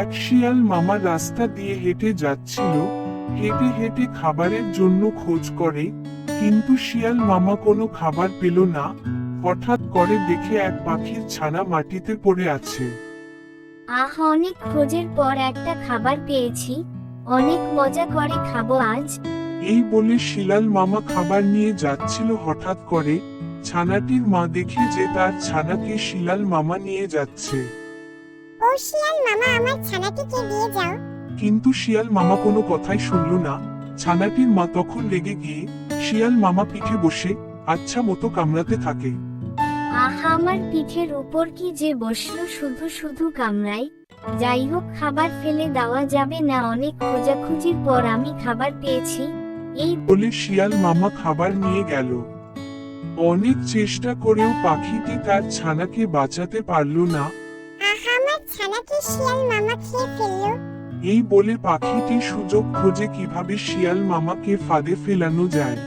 এক শিয়াল মামা রাস্তা দিয়ে হেঁটে যাচ্ছিল। হেঁটে হেঁটে খাবারের জন্য খোঁজ করে, কিন্তু শিয়াল মামা কোনো খাবার পেল না। হঠাৎ করে দেখে এক পাখির ছানা মাটিতে পড়ে আছে। অনেক খোঁজের পর একটা খাবার পেয়েছি, অনেক মজা করে খাবো আজ। এই বলে শিয়াল মামা খাবার নিয়ে যাচ্ছিল, হঠাৎ করে ছানাটির মা দেখে যে তার ছানাকে শিয়াল মামা নিয়ে যাচ্ছে। ও শিয়াল মামা, আমার ছানাটিকে দিয়ে যাও। কিন্তু শিয়াল মামা কোনো কথাই শুনল না। ছানাটির মা তখন রেগে গিয়ে শিয়াল মামা পিঠে বসে আচ্ছা মতো কামড়াতে থাকে। আমার পিঠের উপর কি যে বসলো, শুধু শুধু কামড়াই। যাই হোক, খাবার ফেলে দেওয়া যাবে না, অনেক খোঁজাখুঁজির পর আমি খাবার পেয়েছি। এই বলে শিয়াল মামা খাবার নিয়ে গেল। অনেক চেষ্টা করেও পাখিটি তার ছানাকে বাঁচাতে পারল না। আমার ছানাকে শিয়াল মামা খেয়ে ফেললো। এই বলে পাখিটি সুযোগ খোঁজে কিভাবে শিয়াল মামাকে ফাঁদে ফেলানো যায়।